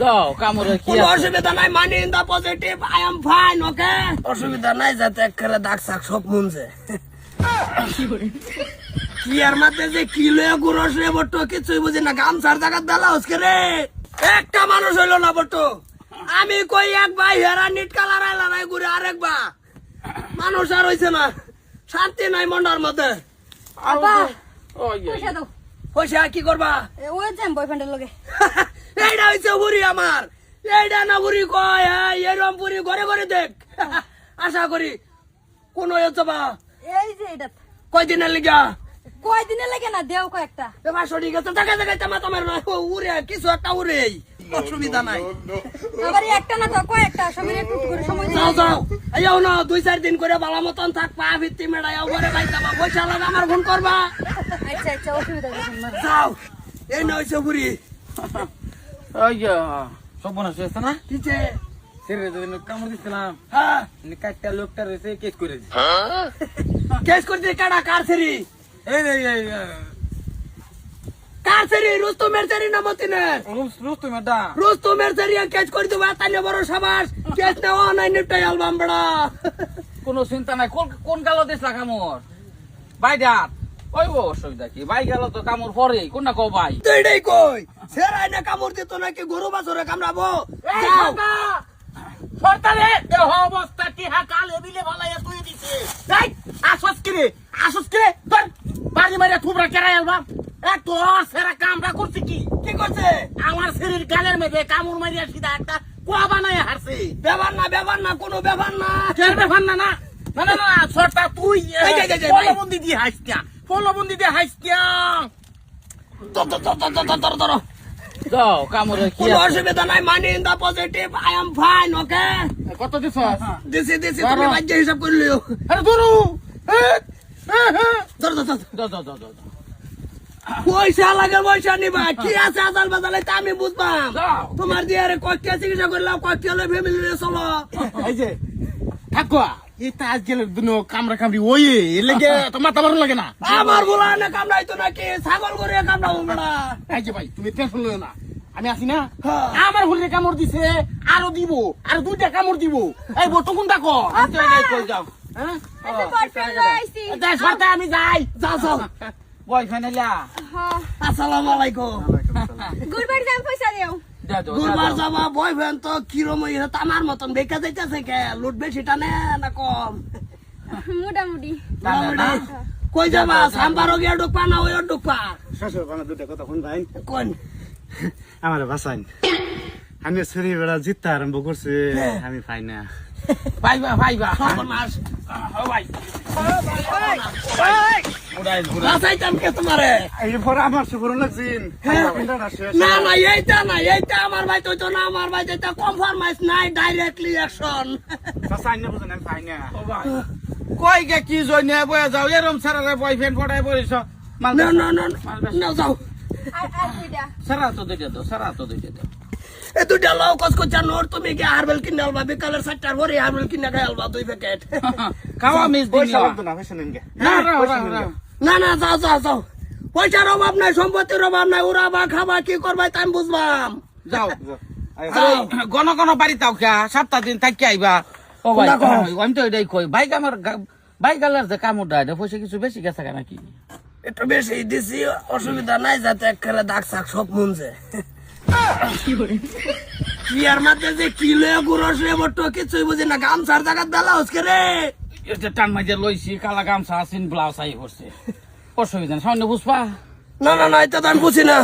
যাও কামড়ে কি কোনো অসুবিধা নাই, money in the positive, I am fine, okay? অসুবিধা নাই, যাতে একেবারে দাগ সাক সব মুনছে। কি আর মাঝে যে কি লয়ে গুরস রে বট্ট, কিছুই বুঝি না। গামছার জায়গা দালা হসকে রে, একটা মানুষ হইলো না বট্ট। আমি কই এক ভাই হেরা নিট কালার আইলারাই ঘুরে আরেক বা মানুষ আর হইছে না, শান্তি নাই মন্ডার মধ্যে। পয়সা কি করবা? ওই যাম বয়ফ্রেন্ডের লগে। এইটা হইছে বুড়ি আমার, এইটা না বুড়ি কয়, এরম বুড়ি ঘরে ঘরে দেখ। আশা করি কোন বা এই যে এটা কয়দিনের লিগা কয়দিনে লাগে না দেও কয়েকটা। এবার সঠিক আছে, টাকা জায়গায় মাথা মার উড়ে কিছু একটা উড়ে, অসুবিধা নাই। আবার একটা না তো কয়েকটা, সবাই একটু করে সময় যাও যাও, আইও না 2-4 দিন করে ভালো মতন থাক, পা ভিত্তি মেড়াইও ঘরে পাইতাবা, পয়সা লাগা আমার ফোন করবা। আচ্ছা আচ্ছা, অসুবিধা নেই। যাও, এই না হইছে বুড়ি। সব মনে হচ্ছে না কিছে কামড় দিচ্ছিলাম, হ্যাঁ কাটটা লোকটা রয়েছে কেস করে দিচ্ছে। কেস করতে কাটা কারছেরি, কারছেরি রুস্তমের চারি নামতিনের রুস্তমের চারি কেস করে দেবো। তাই বড় সাবাস, কেস নেওয়া নাই নিপটাই আলবাম বড়া। কোনো চিন্তা নাই, কোন গালো দিস কামড় ভাই দাঁত ওই অসুবিধা কি, ভাই গেল তো কামড় পরে কোন না কো ভাই তুই এটাই কই সেরাই না কামড় দিত নাকি গরু বাছরে কামড়াবো? যাও সরকারে দেহ অবস্থা কি হাকাল এবিলে ভালাই তুই দিছে তাই আসস কি তোর বাড়ি মারিয়া থুবরা কেরাই আলবাম এত সেরা কামড়া করছে কি কি করছে? আমার শরীর গালের মধ্যে কামড় মারিয়া সিধা একটা কুয়া বানায় হারছে। ব্যাপার না, কোনো ব্যাপার না। কেন ব্যাপার না? না না না সরটা তুই ফলবন্দি দিয়ে হাসকিয়া ধরো যাও কামড়ে কি কোনো অসুবিধা নাই, money in the positive, I am fine, okay? কত দিছ? দিছি তুমি বাজ্য হিসাব করলিও। আরে ধরু ধর পয়সা লাগে, পয়সা নিবা। কি আছে আদাল বাদালে তা আমি বুঝবাম। তোমার দিয়ে আরে কয়েকটা চিকিৎসা করলাম, কয়েকটা হলে ফ্যামিলি চলো। এই যে থাকুয়া এটা আজকাল দুনো কামড়া কামড়ি ওই এর লেগে তোমার তাবার লাগে না। আমার বলা না কামড়াইতো নাকি ছাগল করে কামড়াবো না। এই যে ভাই তুমি টেনশন লও না, আমি আছি না। হ্যাঁ। আমার হলে কামড় দিছে, আরো দিব, আর 2টা কামড় দিব। এই বটো কোনটা কো কই যাও হ্যাঁ আচ্ছা বয়ফ্রেন্ড আইছি। দেখ সরতে আমি যাই। যাও বয়ফ্রেন্ড এলা হ্যাঁ আসসালামু আলাইকুম। গুরবার যাম পয়সা দেও। গুরবার যাবা বয়ফ্রেন্ড তো কিরম হইছে আমার মতন বেকা যাইতাছে কে? লুট বেশি টানে না কম? মোটামুটি। কই যাবা? সাম্বারও গিয়ে ঢুকবা না ওই ঢুকবা? শ্বশুর বাংলা 2টা কথা শুন ভাই, কোন আমার বাসাইন আমি শরীর বেড়া জিততে আরম্ভ করছে, আমি পাই না। ভাইবা সর্বনাশ। ও ভাই বাঁচাইতাম কে তোমারে? এরপর আমার সুবরণ লাগছিন না এইটা আমার ভাই তো না, আমার ভাই তো কনফার্মাইজ নাই, ডাইরেক্টলি অ্যাকশন। চাইনা বুঝেন আমি পাই না। কই গে কি জইনে বয়ে যাও এরম সারা বয়ফ্রেন্ড পড়াই পড়িস না যাও। আর দুইটা। সারা তো দিতে দাও এ দুইটা লাও কস কচা নোর, তুমি কি হারবেল কিনে আলবা? বিকালের 4টার পরে হারবেল কিনে খাই আলবা 2 প্যাকেট। খাওয়া মিস দিন পয়সা লাগতো না, পয়সা নেন গে। না যাও পয়সার অভাব নাই, সম্পত্তির অভাব নাই, উড়াবা খাবা কি করবা তাই আমি বুঝবাম। যাও গণ বাড়ি তাও খেয়া 7 দিন থাকি আইবা। ও ভাই আমি তো এটাই কই বাইক আমার বাইক আলার যে কামড় দেয় পয়সা কিছু বেশি গেছে নাকি? একটু বেশি দিছি, অসুবিধা নাই, যাতে একেবারে দাগ সাক সব মুনছে। কি আর মাঝে যে কিলো গুরস রে বট্ট, কিছুই বুঝি না। গামছার জায়গা দালা হসকে রে, টান মাঝে লইছি কালা গামছা আসিন ব্লাউজ আই করছে, অসুবিধা না সামনে বুঝবা। না এটা তো আমি বুঝি না।